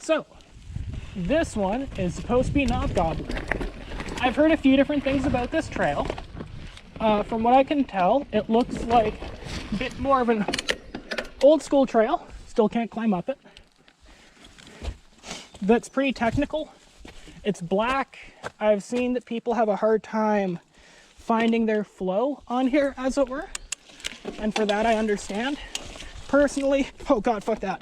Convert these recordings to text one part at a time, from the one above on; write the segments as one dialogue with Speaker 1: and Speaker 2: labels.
Speaker 1: So, this one is supposed to be Knob Gobbler. I've heard a few different things about this trail. From what I can tell, it looks like a bit more of an old school trail. Still can't climb up it. That's pretty technical. It's black. I've seen that people have a hard time finding their flow on here, as it were. And for that, I understand. Personally, oh God, fuck that.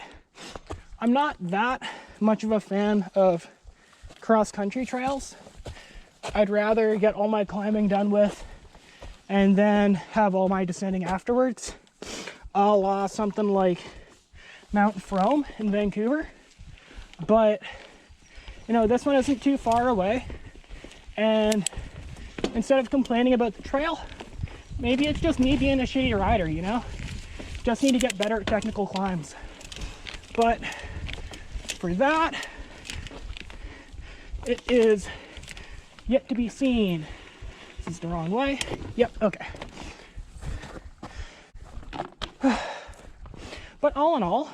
Speaker 1: I'm not that much of a fan of cross-country trails. I'd rather get all my climbing done with and then have all my descending afterwards. A la something like Mount Frome in Vancouver. But, you know, this one isn't too far away. And instead of complaining about the trail, maybe it's just me being a shitty rider, you know? Just need to get better at technical climbs. But for that, it is yet to be seen. This is the wrong way. Yep, okay. But all in all,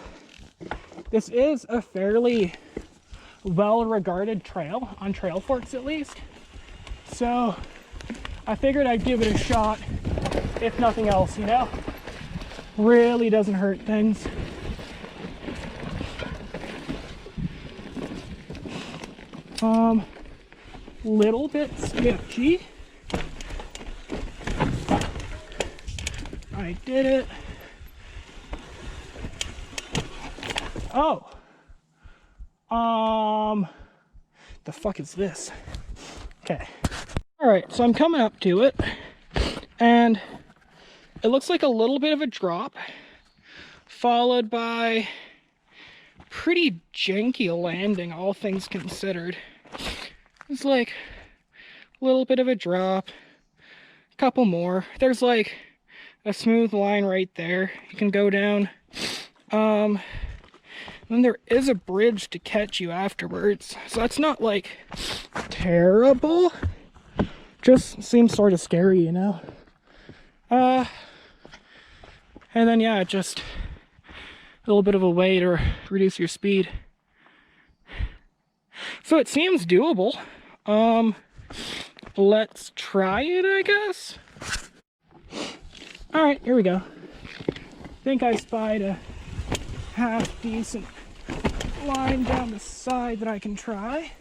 Speaker 1: this is a fairly well-regarded trail, on Trail Forks at least. So I figured I'd give it a shot, if nothing else, you know? Really doesn't hurt things. Little bit sketchy. I did it. Oh. The fuck is this? Okay. Alright, so I'm coming up to it, and it looks like a little bit of a drop, followed by pretty janky landing, all things considered. It's like a little bit of a drop, a couple more. There's like a smooth line right there. You can go down. And there is a bridge to catch you afterwards. So that's not like terrible. Just seems sort of scary, you know? And then yeah, just a little bit of a way to reduce your speed. So it seems doable. Let's try it, I guess. All right, here we go. I think I spied a half decent line down the side that I can try.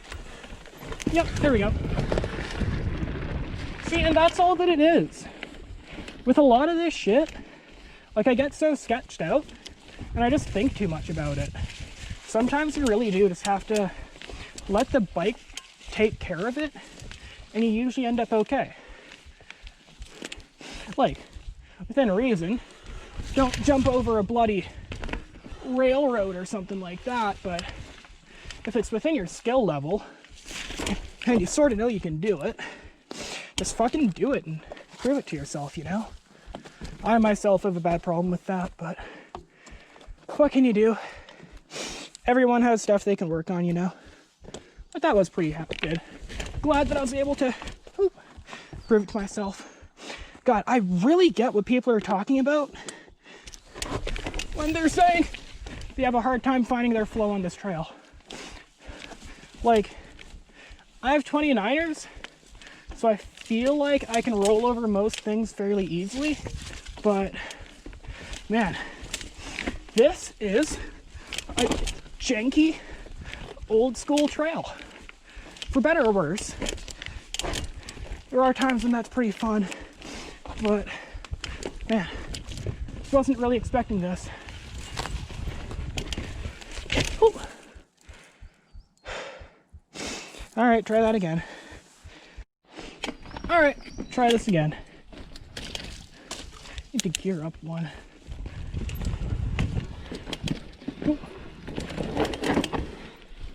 Speaker 1: Yep, there we go. See, and that's all that it is. With a lot of this shit, like I get so sketched out and I just think too much about it. Sometimes you really do just have to let the bike take care of it, and you usually end up okay. Like, within reason, don't jump over a bloody railroad or something like that, but if it's within your skill level, and you sort of know you can do it, just fucking do it and prove it to yourself, you know? I myself have a bad problem with that, but what can you do? Everyone has stuff they can work on, you know? But that was pretty good. Glad that I was able to prove it to myself. God, I really get what people are talking about when they're saying they have a hard time finding their flow on this trail. Like, I have 29ers, so I feel like I can roll over most things fairly easily, but man, this is a janky, old school trail. For better or worse. There are times when that's pretty fun, but man, wasn't really expecting this. Ooh. All right, try that again. All right, try this again. Need to gear up one. Ooh.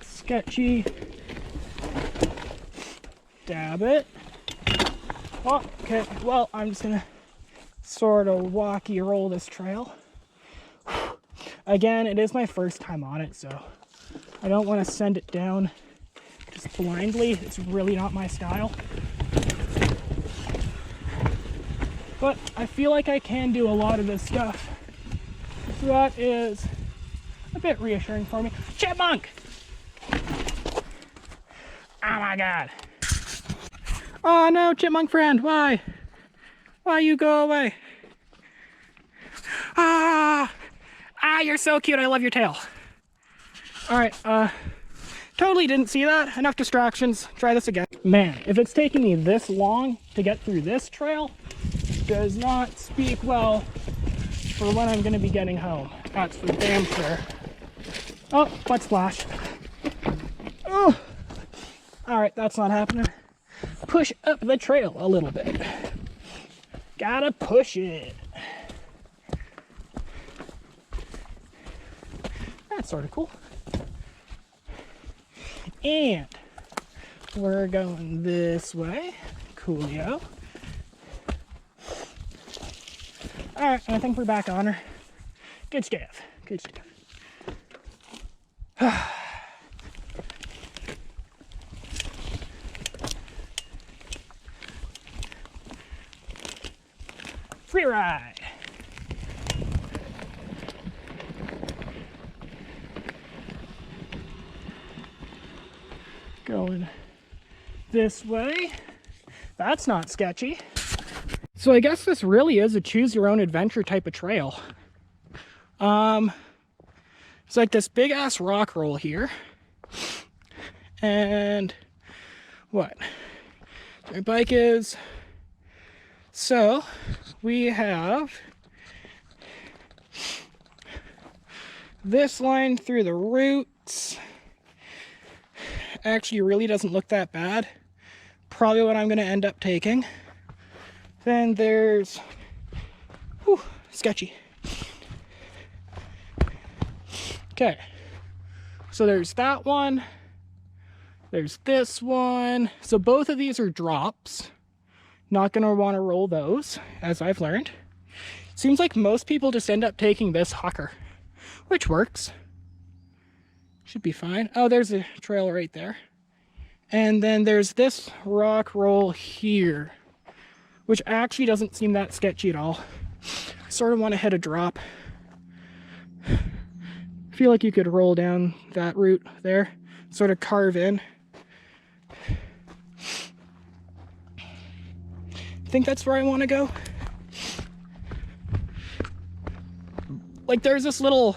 Speaker 1: Sketchy. Dab it. Oh, okay, well, I'm just gonna sort of walkie roll this trail. Again, it is my first time on it, so I don't want to send it down just blindly. It's really not my style. But I feel like I can do a lot of this stuff. So that is a bit reassuring for me. Chipmunk! Oh my god. Oh no, chipmunk friend, why? Why you go away? You're so cute, I love your tail. Alright, totally didn't see that. Enough distractions. Try this again. Man, if it's taking me this long to get through this trail, does not speak well for when I'm going to be getting home. That's for damn sure. Oh, butt splash. Oh! Alright, that's not happening. Push up the trail a little bit. Gotta push it. That's sort of cool. And we're going this way. Coolio. Alright, I think we're back on her. Good stuff. Good stuff. Free ride. Going this way. That's not sketchy. So I guess this really is a choose your own adventure type of trail. It's like this big ass rock roll here. And what? My bike is. So we have this line through the roots. Actually really doesn't look that bad. Probably what I'm going to end up taking. Then there's, whew, sketchy. Okay, so there's that one. There's this one. So both of these are drops. Not going to want to roll those, as I've learned. Seems like most people just end up taking this hucker, which works. Should be fine. Oh, there's a trail right there. And then there's this rock roll here, which actually doesn't seem that sketchy at all. I sort of want to hit a drop. I feel like you could roll down that route there, sort of carve in. I think that's where I want to go. Like there's this little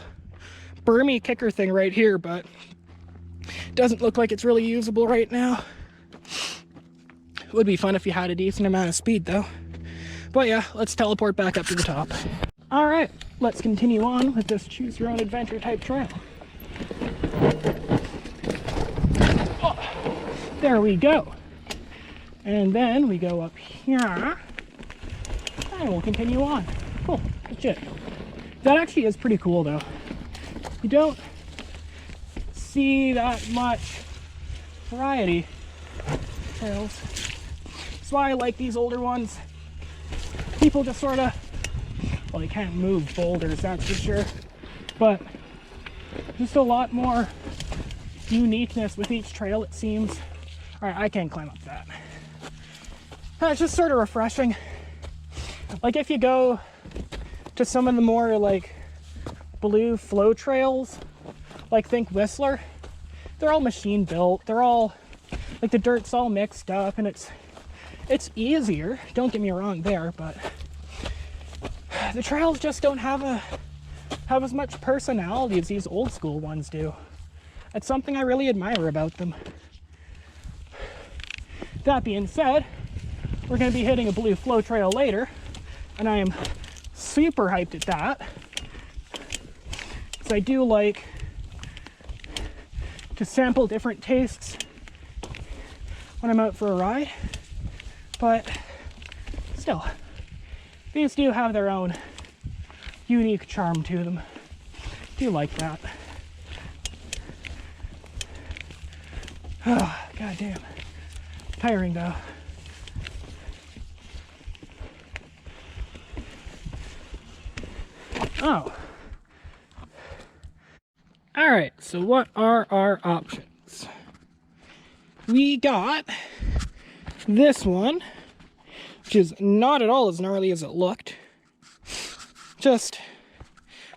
Speaker 1: bermy kicker thing right here, but it doesn't look like it's really usable right now. It would be fun if you had a decent amount of speed though. But yeah, let's teleport back up to the top. All right, let's continue on with this choose your own adventure type trail. Oh, there we go. And then we go up here and we'll continue on. Cool, good shit. That actually is pretty cool though. You don't see that much variety trails. That's why I like these older ones. People just sort of, well, they can't move boulders, that's for sure, but just a lot more uniqueness with each trail, it seems. All right, I can't climb up that. It's just sort of refreshing. Like if you go to some of the more like blue flow trails, like think Whistler, they're all machine built. They're all like the dirt's all mixed up, and it's easier. Don't get me wrong there, but the trails just don't have as much personality as these old school ones do. It's something I really admire about them. That being said, we're going to be hitting a blue flow trail later, and I am super hyped at that. Because I do like to sample different tastes when I'm out for a ride. But still, these do have their own unique charm to them. Do like that. Oh, goddamn. Tiring though. Oh. Alright, so what are our options? We got this one, which is not at all as gnarly as it looked. Just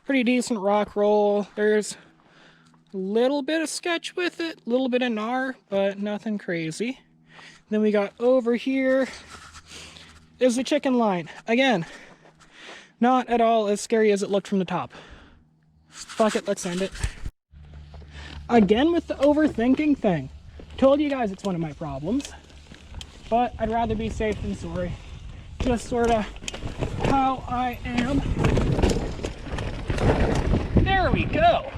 Speaker 1: pretty decent rock roll. There's A little bit of sketch with it, a little bit of gnar, but nothing crazy. Then we got over here is the chicken line. Again, not at all as scary as it looked from the top. Fuck it, let's end it. Again with the overthinking thing. Told you guys it's one of my problems, but I'd rather be safe than sorry. Just sort of how I am. There we go.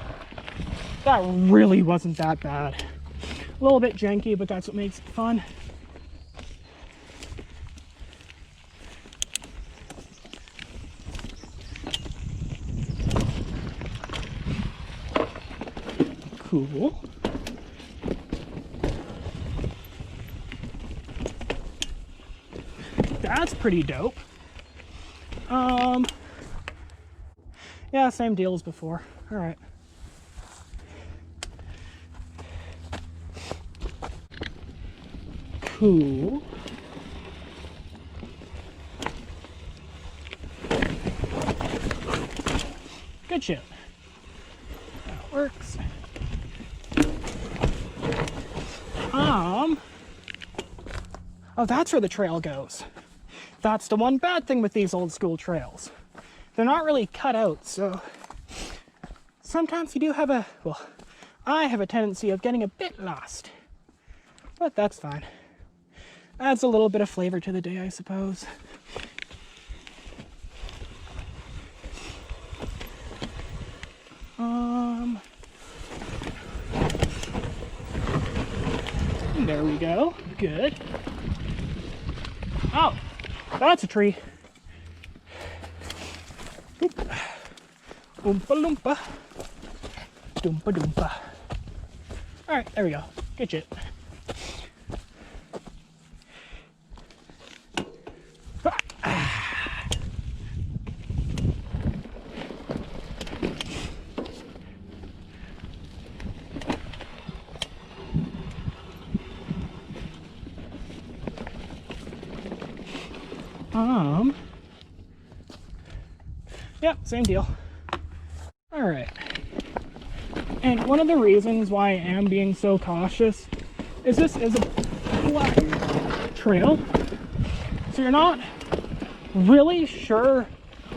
Speaker 1: That really wasn't that bad. A little bit janky, but that's what makes it fun. Cool. That's pretty dope. Yeah, same deal as before. All right. Cool. Good shit. That works. Oh, that's where the trail goes. That's the one bad thing with these old school trails. They're not really cut out, so sometimes you do have a, well, I have a tendency of getting a bit lost. But that's fine. Adds a little bit of flavor to the day, I suppose. There we go. Good. Oh, that's a tree. Oompa loompa. Doompa doompa. Alright, there we go. Good shit. Yeah, same deal. All right. And one of the reasons why I am being so cautious is this is a black trail. So you're not really sure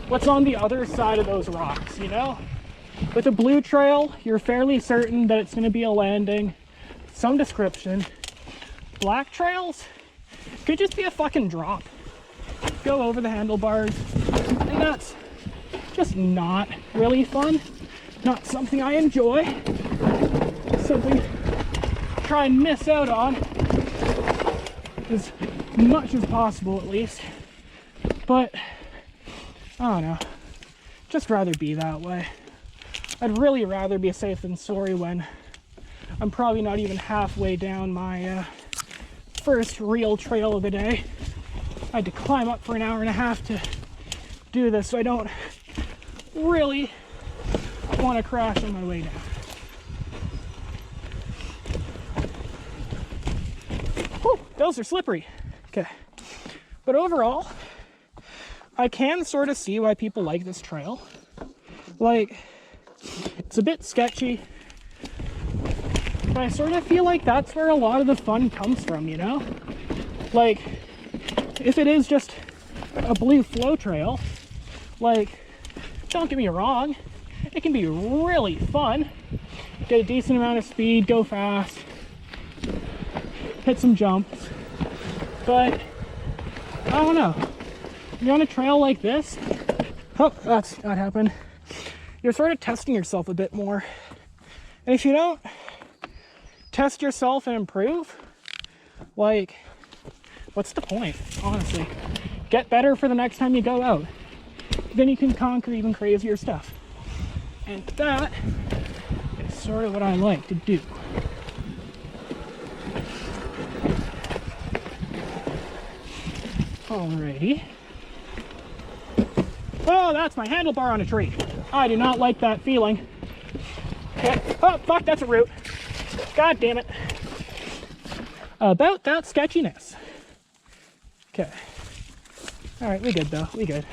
Speaker 1: what's on the other side of those rocks, you know? With a blue trail, you're fairly certain that it's going to be a landing, some description. Black trails could just be a fucking drop. Go over the handlebars, and that's just not really fun. Not something I enjoy. Something I try and miss out on as much as possible, at least. But I don't know. Just rather be that way. I'd really rather be safe than sorry when I'm probably not even halfway down my first real trail of the day. I had to climb up for an hour and a half to do this, so I don't really want to crash on my way down. Whew, those are slippery. Okay. But overall, I can sort of see why people like this trail. Like, it's a bit sketchy, but I sort of feel like that's where a lot of the fun comes from, you know? Like, if it is just a blue flow trail, like, don't get me wrong, it can be really fun. Get a decent amount of speed, go fast, hit some jumps. But I don't know. You're on a trail like this. Oh, that happened. You're sort of testing yourself a bit more. And if you don't test yourself and improve, like, what's the point, honestly? Get better for the next time you go out. Then you can conquer even crazier stuff. And that is sort of what I like to do. Alrighty. Oh, that's my handlebar on a tree. I do not like that feeling. Okay. Oh, fuck, that's a root. God damn it. About that sketchiness. Okay. Alright, we good though. We good.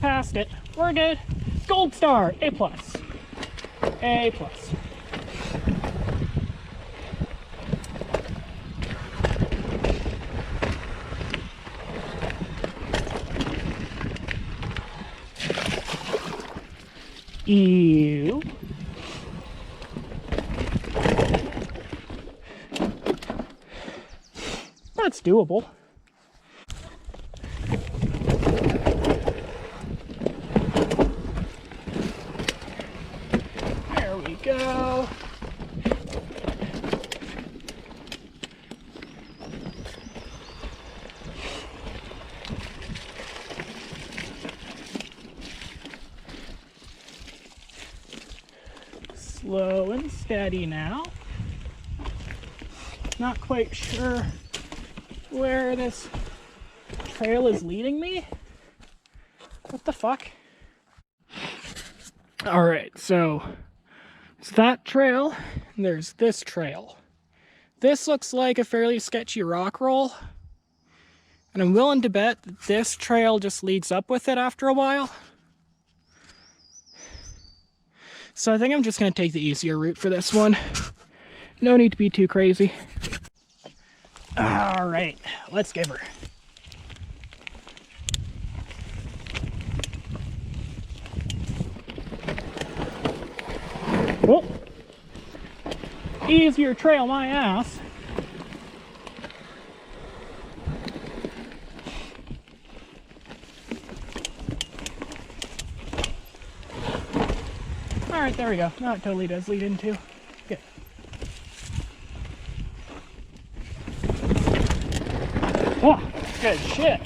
Speaker 1: Passed it. We're good. Gold star. A plus. A plus. Ew. That's doable. There we go. Slow and steady now. Not quite sure where this trail is leading me. What the fuck? Alright, so it's that trail, and there's this trail. This looks like a fairly sketchy rock roll, and I'm willing to bet that this trail just leads up with it after a while. So I think I'm just going to take the easier route for this one. No need to be too crazy. Alright, let's give her. Oh, easier trail, my ass. Alright, there we go. Now it totally does lead into. Good. Oh, good shit.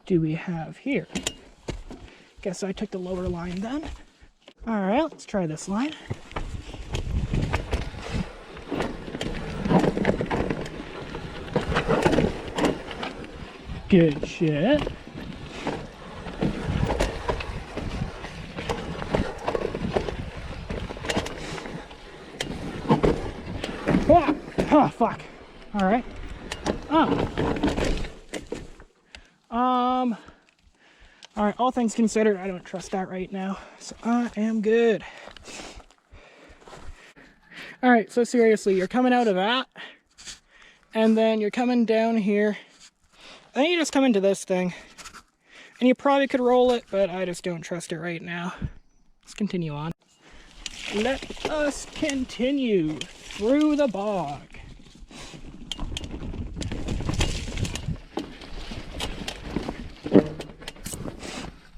Speaker 1: Do we have here? Guess I took the lower line then. Alright, let's try this line. Good shit. Oh, oh fuck. Alright. Alright, all things considered, I don't trust that right now. So I am good. Alright, so seriously, you're coming out of that, and then you're coming down here, and then you just come into this thing, and you probably could roll it, but I just don't trust it right now. Let's continue on. Let us continue through the bog.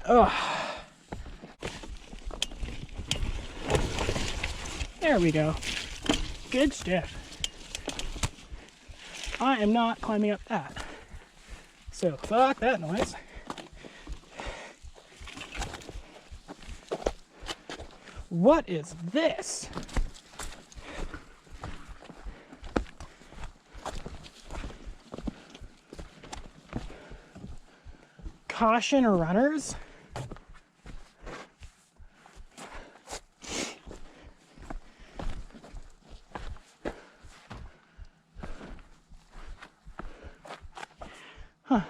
Speaker 1: Oh, there we go. Good stuff. I am not climbing up that. So fuck that noise. What is this? Caution runners? Huh.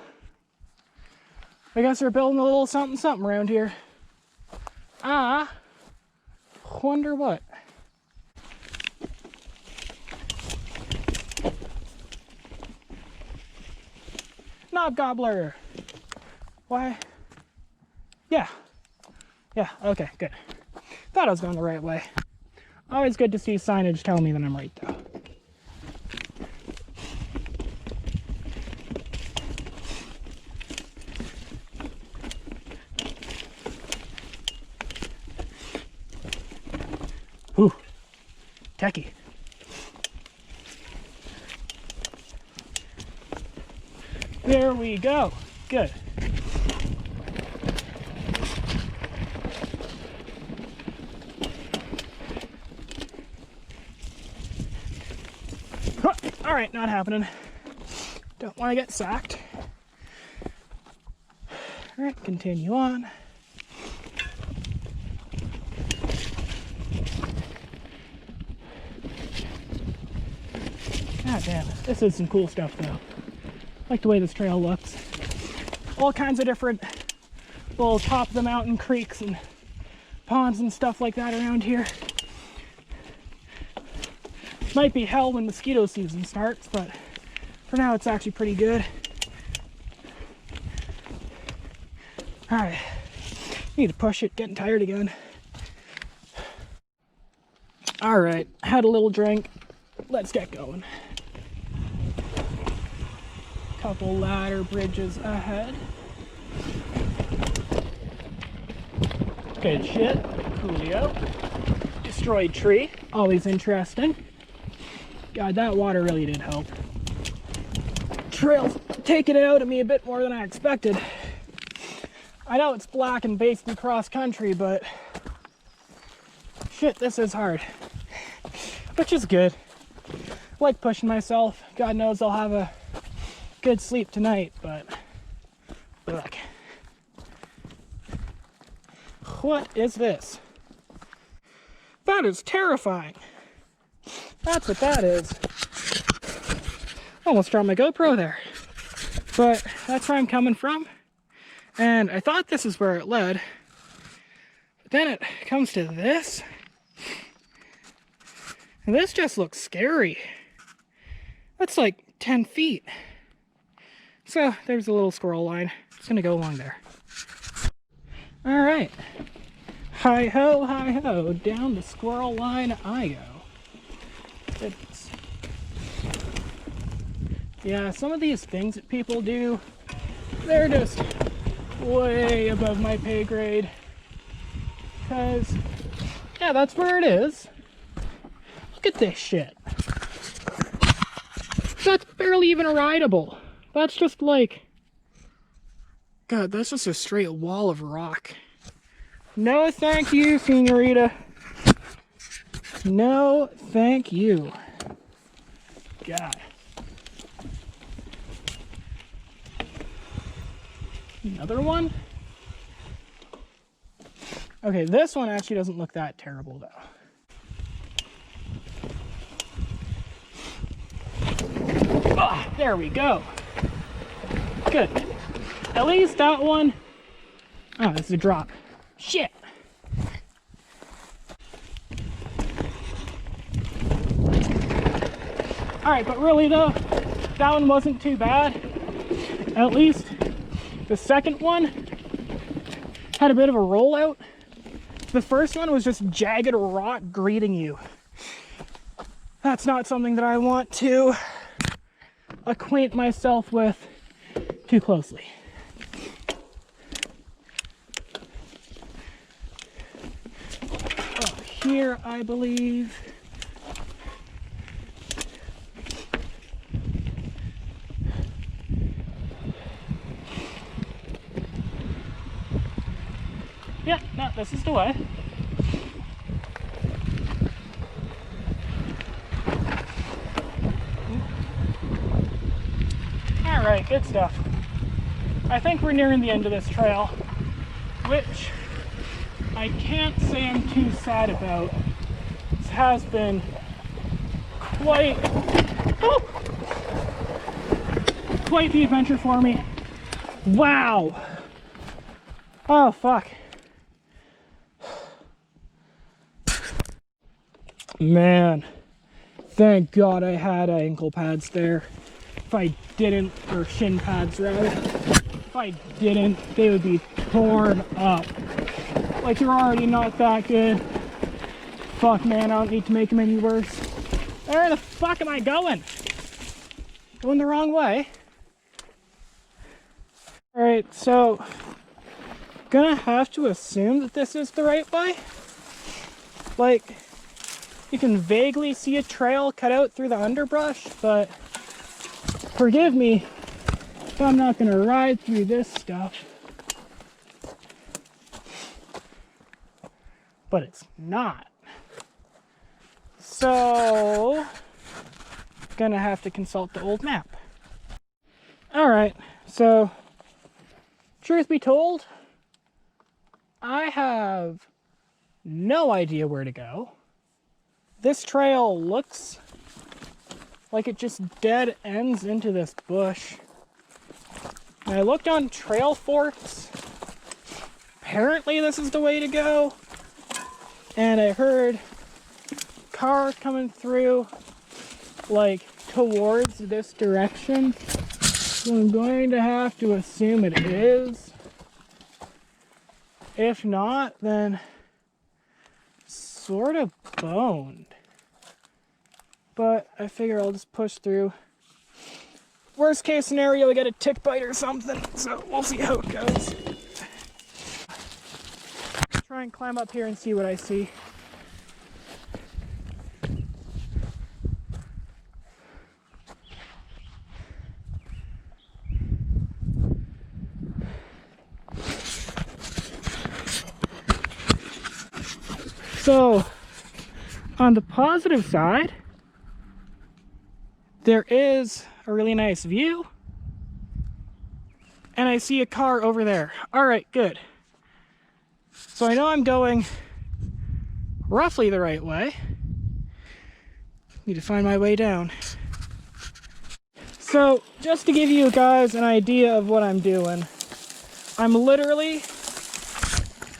Speaker 1: I guess they're building a little something something around here. Wonder what. Knob Gobbler. Why? Yeah. Yeah, okay, good. Thought I was going the right way. Always good to see signage tell me that I'm right, though. Whew. Techie. There we go. Good. All right, not happening. Don't want to get sacked. All right, continue on. God damn it. This is some cool stuff, though. I like the way this trail looks. All kinds of different little top of the mountain creeks and ponds and stuff like that around here. Might be hell when mosquito season starts, but For now, it's actually pretty good. All right, need to push it, getting tired again. All right, had a little drink. Let's get going. Couple ladder bridges ahead. Good shit. Coolio. Destroyed tree. Always interesting. God, that water really did help. Trail's taking it out of me a bit more than I expected. I know it's black and basically cross country, but shit, this is hard. Which is good. I like pushing myself. God knows I'll have a good sleep tonight, but look. What is this? That is terrifying. That's what that is. Almost dropped my GoPro there. But that's where I'm coming from. And I thought this is where it led. But then it comes to this. And this just looks scary. That's like 10 feet. So there's a little squirrel line. It's gonna go along there. All right. Hi-ho, down the squirrel line I go. Goodness. Yeah, some of these things that people do, they're just way above my pay grade. Because, yeah, that's where it is. Look at this shit. That's barely even rideable. That's just like, God, that's just a straight wall of rock. No, thank you, señorita. No, thank you. God. Another one? Okay, this one actually doesn't look that terrible, though. Ah, there we go. Good. At least that one... Oh, this is a drop. Shit. Alright, but really though, that one wasn't too bad. At least the second one had a bit of a rollout. The first one was just jagged rock greeting you. That's not something that I want to acquaint myself with too closely. Oh, here, I believe. Yeah, no, this is the way. Alright, good stuff. I think we're nearing the end of this trail, which I can't say I'm too sad about. This has been quite the adventure for me. Wow! Oh, fuck. Man, thank God I had ankle pads there. If I didn't, or shin pads rather, if I didn't, they would be torn up. Like, they're already not that good. Fuck, man, I don't need to make them any worse. Where the fuck am I going? Going the wrong way. Alright, so, gonna have to assume that this is the right way. Like, you can vaguely see a trail cut out through the underbrush, but forgive me if I'm not gonna ride through this stuff. But it's not. So, gonna have to consult the old map. Alright, so, truth be told, I have no idea where to go. This trail looks like it just dead ends into this bush. And I looked on trail forks. Apparently this is the way to go. And I heard cars coming through like towards this direction, so I'm going to have to assume it is. If not, then sort of boned. But I figure I'll just push through. Worst case scenario, we get a tick bite or something, so we'll see how it goes. Try and climb up here and see what I see. So, on the positive side, there is a really nice view, and I see a car over there. All right, good. So I know I'm going roughly the right way. Need to find my way down. So just to give you guys an idea of what I'm doing, I'm literally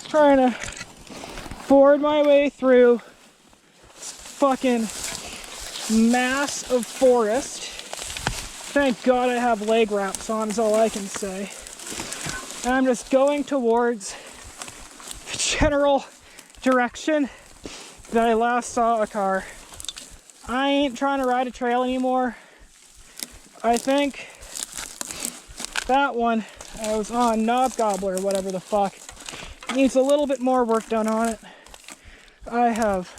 Speaker 1: trying to ford my way through fucking mass of forest. Thank God I have leg wraps on, is all I can say. And I'm just going towards the general direction that I last saw a car. I ain't trying to ride a trail anymore. I think that one I was on, Knob Gobbler, whatever the fuck, needs a little bit more work done on it. I have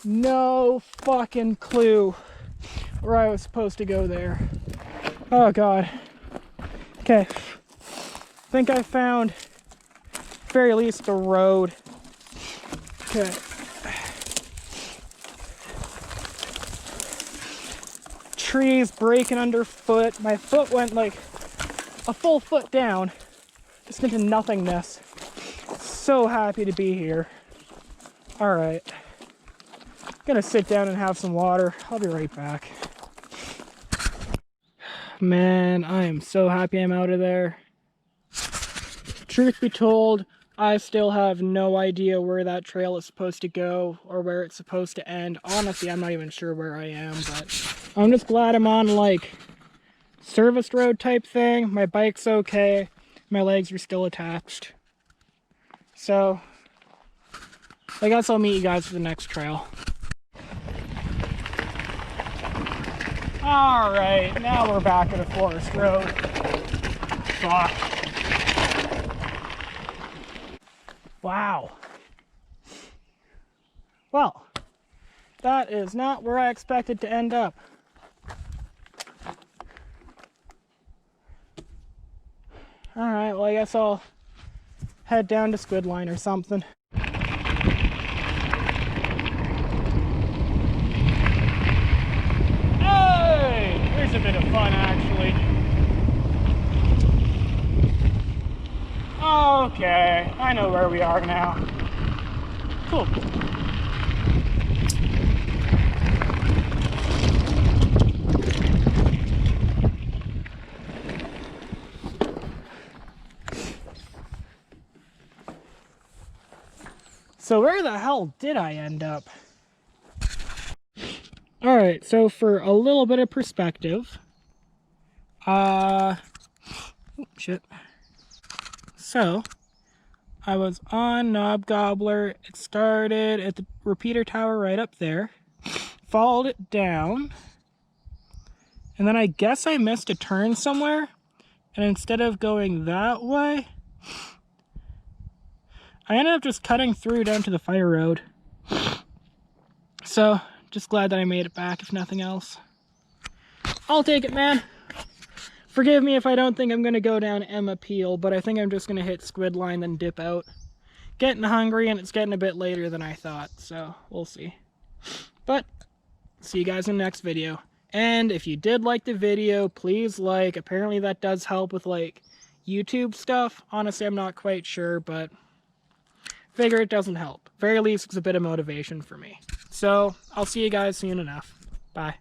Speaker 1: no fucking clue where I was supposed to go there. Oh God. Okay. I think I found, at the very least, the road. Okay. Trees breaking underfoot. My foot went like a full foot down, just into nothingness. So happy to be here. All right. Gonna sit down and have some water. I'll be right back. Man, I am so happy I'm out of there. Truth be told, I still have no idea where that trail is supposed to go or where it's supposed to end. Honestly, I'm not even sure where I am, but I'm just glad I'm on like service road type thing. My bike's okay. My legs are still attached. So I guess I'll meet you guys for the next trail. Alright, now we're back at a forest road. Fuck. Wow. Well, that is not where I expected to end up. Alright, well I guess I'll head down to Squid Line or something. A bit of fun, actually. Okay, I know where we are now. Cool. So where the hell did I end up? Alright, so for a little bit of perspective, shit. So, I was on Knob Gobbler. It started at the repeater tower right up there, followed it down, and then I guess I missed a turn somewhere, and instead of going that way, I ended up just cutting through down to the fire road. So, just glad that I made it back, if nothing else. I'll take it, man. Forgive me if I don't think I'm going to go down Emma Peel, but I think I'm just going to hit Squid Line, then dip out. Getting hungry, and it's getting a bit later than I thought, so we'll see. But, see you guys in the next video. And if you did like the video, please like. Apparently that does help with, like, YouTube stuff. Honestly, I'm not quite sure, but figure it doesn't help. Very least, it's a bit of motivation for me. So, I'll see you guys soon enough. Bye.